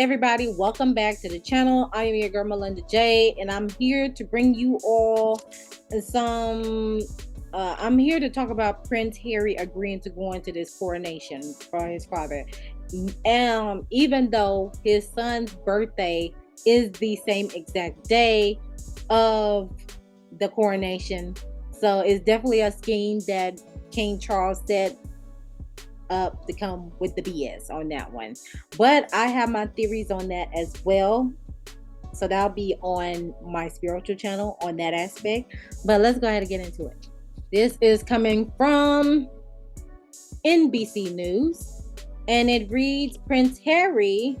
everybody? Welcome back to the channel. I am your girl Molinda Jae, and I'm here to bring you all some. I'm here to talk about Prince Harry agreeing to go into this coronation for his father. Even though his son's birthday is the same exact day of the coronation, so it's definitely a scheme that King Charles set up to come with the BS on that one. But I have my theories on that as well. So that'll be on my spiritual channel on that aspect. But let's go ahead and get into it. This is coming from NBC News. And it reads, Prince Harry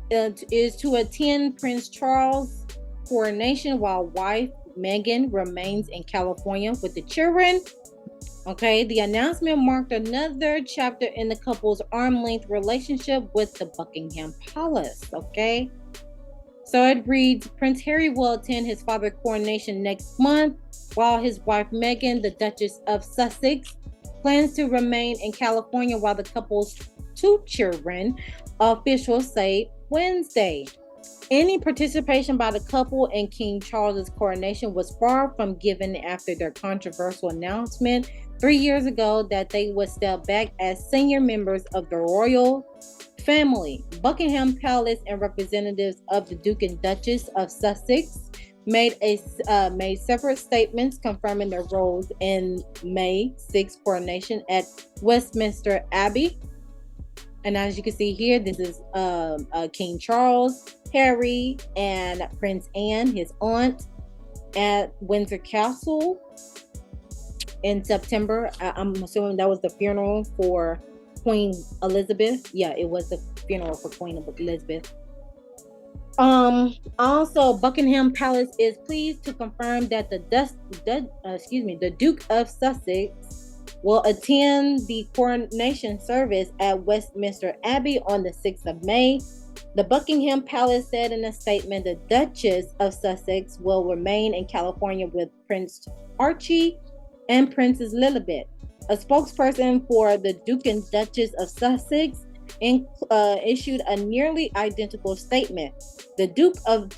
is to attend Prince Charles' coronation while wife Meghan remains in California with the children. Okay, the announcement marked another chapter in the couple's arm-length relationship with the Buckingham Palace. Okay, so it reads, Prince Harry will attend his father's coronation next month, while his wife Meghan, the Duchess of Sussex, plans to remain in California while the couple's two children, officials say Wednesday. Any participation by the couple in King Charles's coronation was far from given after their controversial announcement 3 years ago that they would step back as senior members of the royal family. Buckingham Palace and representatives of the Duke and Duchess of Sussex made separate statements confirming their roles in May 6th coronation at Westminster Abbey. And as you can see here, this is King Charles, Harry, and Prince Anne, his aunt, at Windsor Castle in September. I'm assuming that was the funeral for Queen Elizabeth. Yeah, it was the funeral for Queen Elizabeth. Also, Buckingham Palace is pleased to confirm that the Duke of Sussex will attend the coronation service at Westminster Abbey on the 6th of May. The Buckingham Palace said in a statement the Duchess of Sussex will remain in California with Prince Archie and Princess Lilibet. A spokesperson for the Duke and Duchess of Sussex issued a nearly identical statement. The Duke of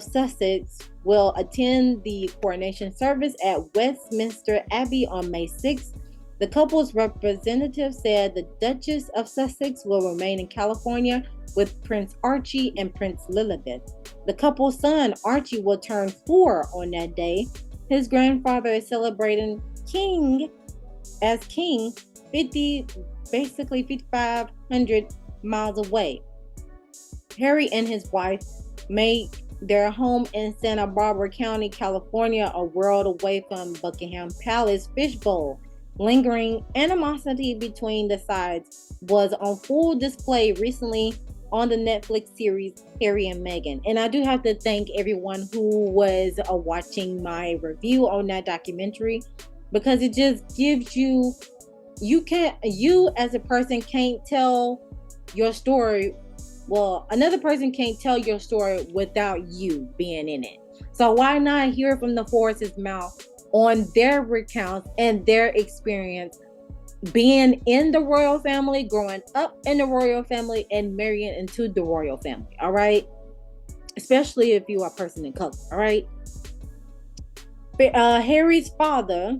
Sussex will attend the coronation service at Westminster Abbey on May 6th. The couple's representative said the Duchess of Sussex will remain in California with Prince Archie and Prince Lilibet. The couple's son, Archie, will turn 4 on that day. His grandfather is celebrating king, 5,500 miles away. Harry and his wife made their home in Santa Barbara County, California, a world away from Buckingham Palace fishbowl. Lingering animosity between the sides was on full display recently on the Netflix series Harry and Meghan. And I do have to thank everyone who was watching my review on that documentary, because it just gives you as a person can't tell your story. Well, another person can't tell your story without you being in it. So why not hear from the horse's mouth on their recounts and their experience being in the royal family, growing up in the royal family, and marrying into the royal family. All right, especially if you are a person in color. All right. Harry's father,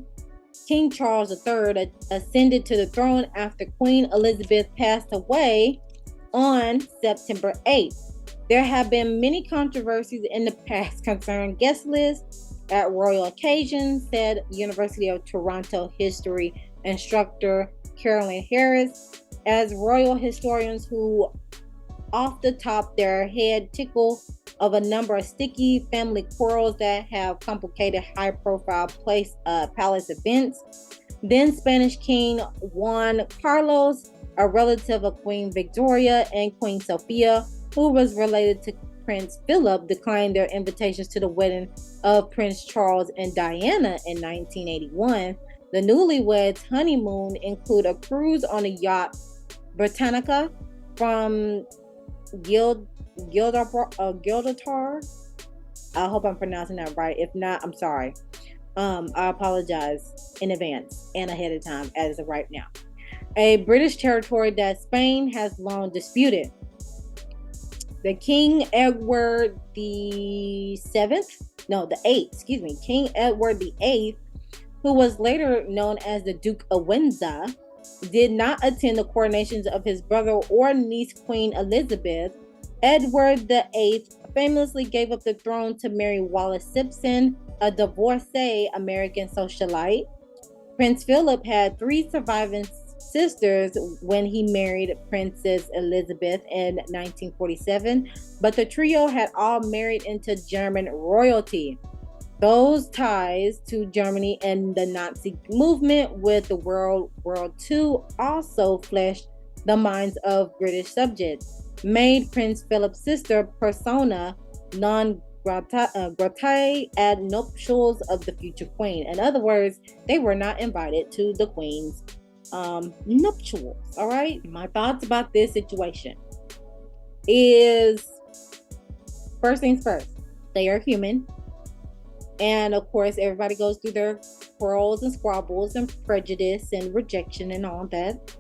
King Charles III, ascended to the throne after Queen Elizabeth passed away on September 8th. There have been many controversies in the past concerning guest lists at royal occasions, said University of Toronto history instructor Carolyn Harris, as royal historians who off the top their head tickle of a number of sticky family quarrels that have complicated high-profile palace events. Then Spanish King Juan Carlos, a relative of Queen Victoria, and Queen Sophia, who was related to Prince Philip, declined their invitations to the wedding of Prince Charles and Diana in 1981. The newlyweds' honeymoon included a cruise on the yacht Britannica from Gibraltar. I hope I'm pronouncing that right. If not, I'm sorry. I apologize in advance and ahead of time as of right now. A British territory that Spain has long disputed. the King Edward the 8th, King Edward the 8th, who was later known as the Duke of Windsor, did not attend the coronations of his brother or niece, Queen Elizabeth. Edward the 8th famously gave up the throne to marry Wallis Simpson, a divorcee American socialite. Prince Philip had 3 surviving sisters when he married Princess Elizabeth in 1947, but the trio had all married into German royalty. Those ties to Germany and the Nazi movement with the World War II also fleshed the minds of British subjects, made Prince Philip's sister persona non grata at nuptials of the future queen. In other words, they were not invited to the queen's nuptials. All right, my thoughts about this situation is, first things first, they are human, and of course everybody goes through their quarrels and squabbles and prejudice and rejection and all that.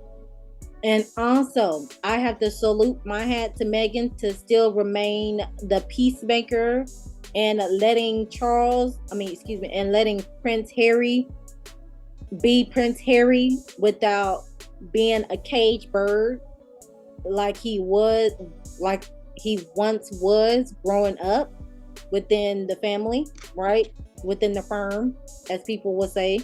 And also, I have to salute my hat to Meghan to still remain the peacemaker and letting Prince Harry be Prince Harry without being a cage bird like he once was growing up within the family, right? Within the firm, as people would say.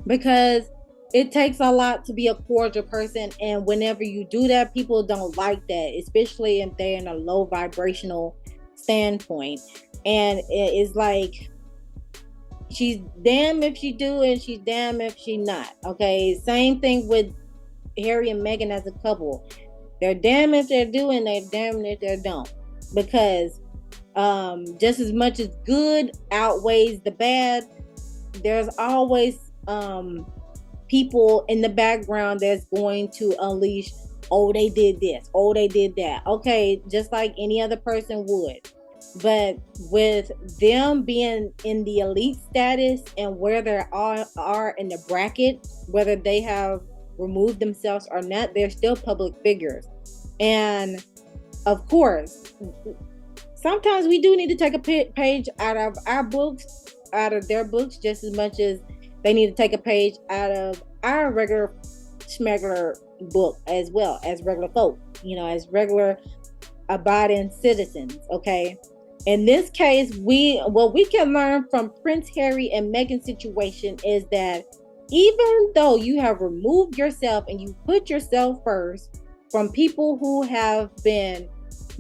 Because it takes a lot to be a cordial person, and whenever you do that, people don't like that, especially if they're in a low vibrational standpoint. And it's like, she's damn if she do and she's damn if she not. Okay, same thing with Harry and Meghan as a couple. They're damn if they're doing, they're damn if they don't. Because just as much as good outweighs the bad, there's always people in the background that's going to unleash, oh, they did this, oh, they did that. Okay, just like any other person would. But with them being in the elite status and where they are in the bracket, whether they have removed themselves or not, they're still public figures. And of course, sometimes we do need to take a page out of our books, out of their books, just as much as they need to take a page out of our regular smuggler book as well, as regular folk, as regular abiding citizens. Okay. In this case, what we can learn from Prince Harry and Meghan's situation is that even though you have removed yourself and you put yourself first from people who have been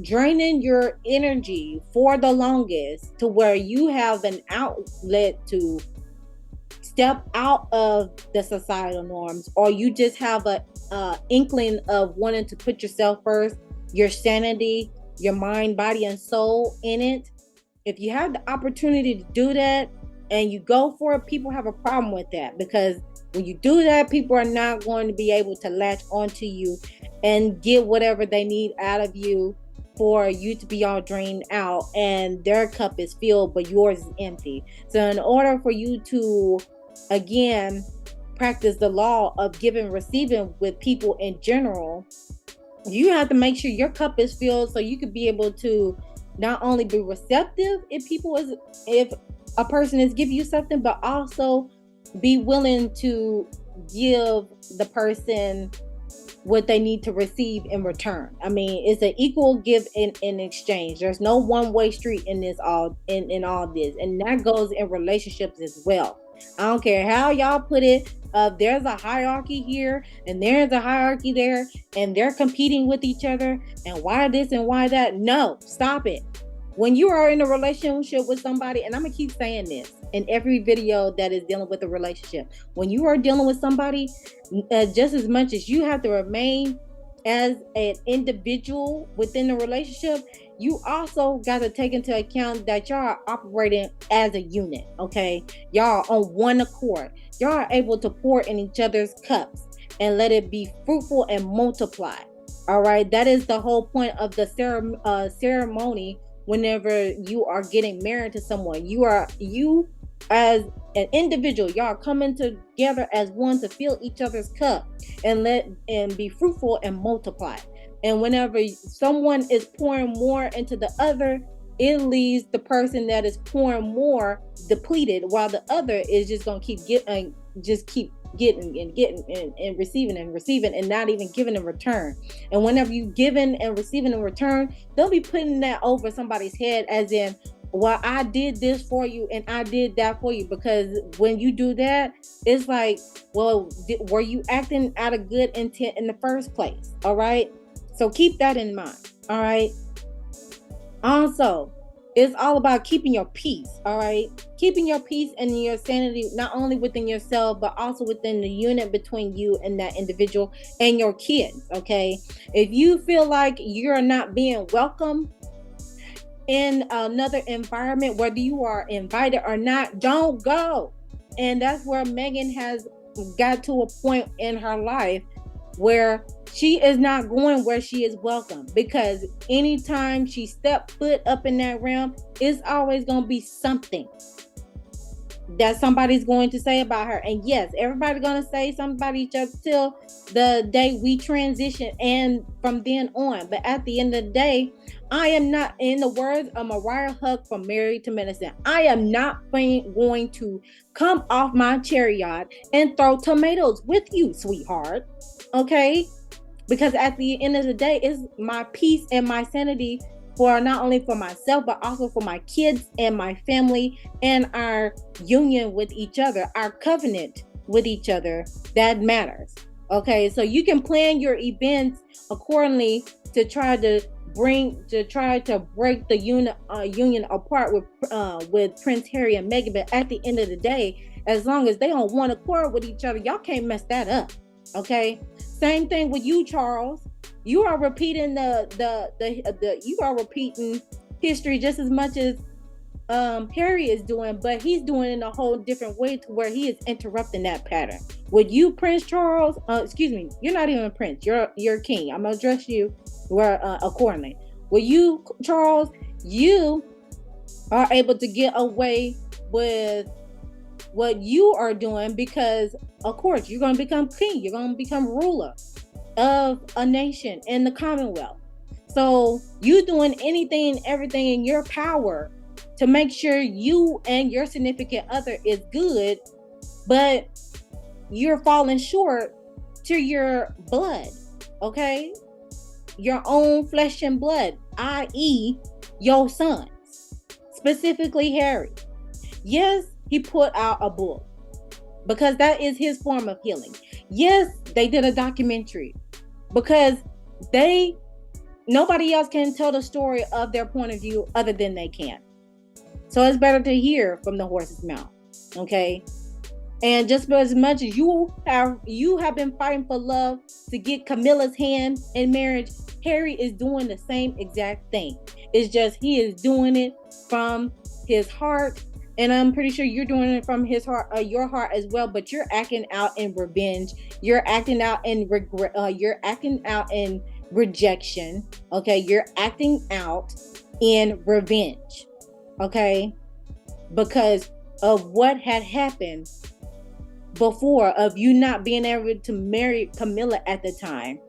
draining your energy for the longest, to where you have an outlet to step out of the societal norms, or you just have a inkling of wanting to put yourself first, your sanity, your mind, body, and soul in it. If you have the opportunity to do that and you go for it, people have a problem with that, because when you do that, people are not going to be able to latch onto you and get whatever they need out of you for you to be all drained out, and their cup is filled but yours is empty. So in order for you to, again, practice the law of giving and receiving with people in general, you have to make sure your cup is filled so you could be able to not only be receptive if a person is giving you something, but also be willing to give the person what they need to receive in return. I mean, it's an equal give in exchange. There's no one-way street in this in all this, and that goes in relationships as well. I don't care how y'all put it. There's a hierarchy here and there's a hierarchy there, and they're competing with each other, and why this and why that. No, stop it. When you are in a relationship with somebody, and I'm gonna keep saying this in every video that is dealing with a relationship, when you are dealing with somebody, just as much as you have to remain as an individual within the relationship, you also got to take into account that y'all are operating as a unit. Okay, y'all are on one accord. Y'all are able to pour in each other's cups and let it be fruitful and multiply. All right, that is the whole point of the ceremony. Whenever you are getting married to someone, you as an individual, y'all coming together as one to fill each other's cup and be fruitful and multiply. And whenever someone is pouring more into the other, it leaves the person that is pouring more depleted, while the other is just gonna keep getting and receiving and not even giving in return. And whenever you giving and receiving in return, they'll be putting that over somebody's head, as in, well, I did this for you and I did that for you. Because when you do that, it's like, well, were you acting out of good intent in the first place? All right. So keep that in mind. All right. Also, it's all about keeping your peace. All right. Keeping your peace and your sanity, not only within yourself, but also within the unit between you and that individual and your kids. Okay. If you feel like you're not being welcome in another environment, whether you are invited or not, don't go. And that's where Megan has got to a point in her life where she is not going where she is welcome, because anytime she step foot up in that realm, it's always going to be something that somebody's going to say about her. And yes, everybody's going to say something about each other till the day we transition and from then on. But at the end of the day, I am not, in the words of Mariah Huck from Married to Medicine, I am not going to come off my chariot and throw tomatoes with you, sweetheart. Okay? Because at the end of the day, it's my peace and my sanity, for not only for myself, but also for my kids and my family, and our union with each other, our covenant with each other, that matters. Okay, so you can plan your events accordingly to try to break the union apart with Prince Harry and Meghan. But at the end of the day, as long as they don't want to quarrel with each other, y'all can't mess that up. Okay, same thing with you, Charles. You are repeating you are repeating history just as much as Harry is doing, but he's doing it in a whole different way, to where he is interrupting that pattern. With you, Prince Charles, excuse me, you're not even a prince, you're king. I'm gonna address you where accordingly. With you, Charles, you are able to get away with what you are doing because, of course, you're gonna become king. You're gonna become ruler of a nation in the Commonwealth. So you doing anything and everything in your power to make sure you and your significant other is good, but you're falling short to your blood, okay? Your own flesh and blood, i.e. your sons, specifically Harry. Yes, he put out a book because that is his form of healing. Yes, they did a documentary because nobody else can tell the story of their point of view other than they can. So it's better to hear from the horse's mouth. Okay. And just as much as you have been fighting for love to get Camilla's hand in marriage, Harry is doing the same exact thing. It's just he is doing it from his heart. And I'm pretty sure you're doing it from his heart, your heart as well. But you're acting out in revenge. You're acting out in regret. You're acting out in rejection. Okay, you're acting out in revenge. Okay, because of what had happened before, of you not being able to marry Camilla at the time.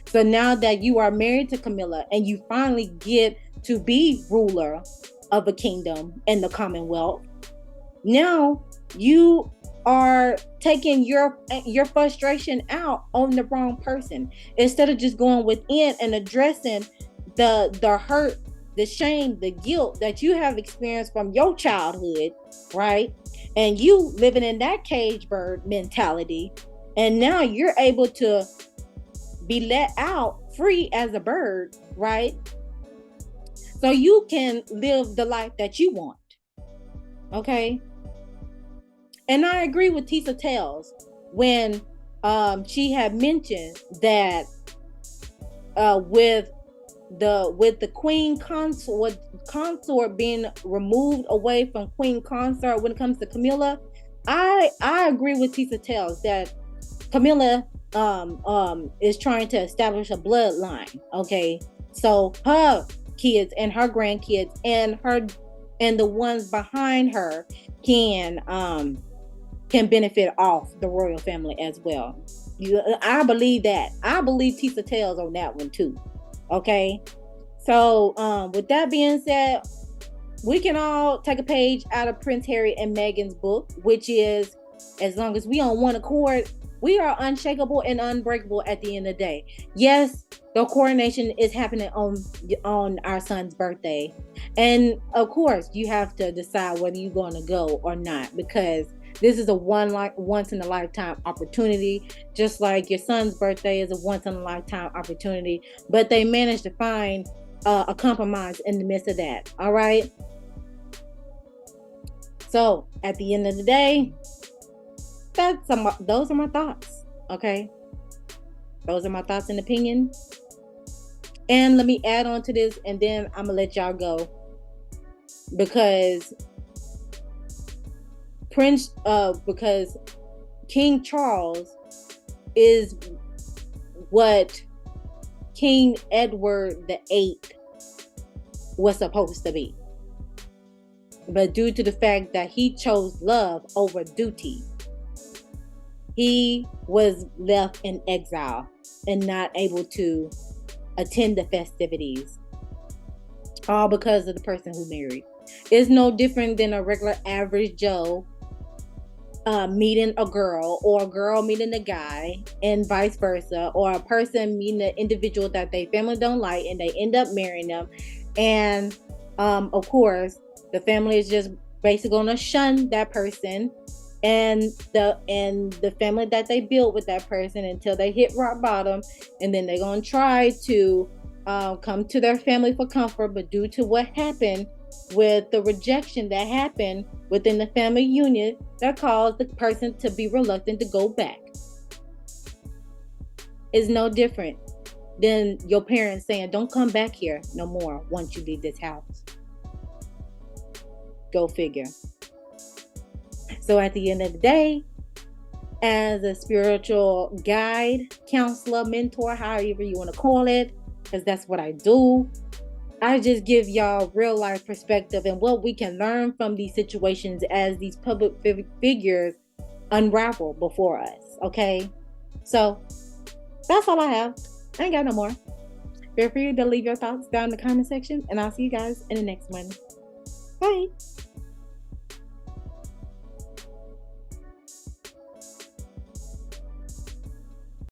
So now that you are married to Camilla and you finally get to be ruler of a kingdom in the Commonwealth, now you are taking your frustration out on the wrong person, instead of just going within and addressing the hurt, the shame, the guilt that you have experienced from your childhood, right? And you living in that cage bird mentality, and now you're able to be let out free as a bird, right? So you can live the life that you want. Okay. And I agree with Tisa Tales when she had mentioned that with the queen consort being removed away from queen consort when it comes to Camilla, I agree with Tisa Tales that Camilla is trying to establish a bloodline. Okay, so her kids and her grandkids and the ones behind her can benefit off the royal family as well. I believe that. I believe Tisa Tales on that one too. Okay. So with that being said, we can all take a page out of Prince Harry and Meghan's book, which is, as long as we on one accord, we are unshakable and unbreakable at the end of the day. Yes, the coronation is happening on our son's birthday. And of course, you have to decide whether you're going to go or not, because this is a once in a lifetime opportunity, just like your son's birthday is a once in a lifetime opportunity. But they managed to find a compromise in the midst of that. All right. So at the end of the day, those are my thoughts. Okay, those are my thoughts and opinions. And let me add on to this, and then I'm gonna let y'all go, because because King Charles is what King Edward VIII was supposed to be. But due to the fact that he chose love over duty, he was left in exile and not able to attend the festivities, all because of the person who married. It's no different than a regular average Joe meeting a girl, or a girl meeting a guy, and vice versa, or a person meeting an individual that they family don't like and they end up marrying them. And of course, the family is just basically gonna shun that person and the family that they built with that person until they hit rock bottom, and then they're gonna try to come to their family for comfort. But due to what happened with the rejection that happened within the family union, that caused the person to be reluctant to go back. It's no different than your parents saying, don't come back here no more once you leave this house. Go figure. So at the end of the day, as a spiritual guide, counselor, mentor, however you want to call it, because that's what I do, I just give y'all real life perspective and what we can learn from these situations as these public figures unravel before us. Okay, so that's all I have. I ain't got no more. Feel free to leave your thoughts down in the comment section, and I'll see you guys in the next one. Bye.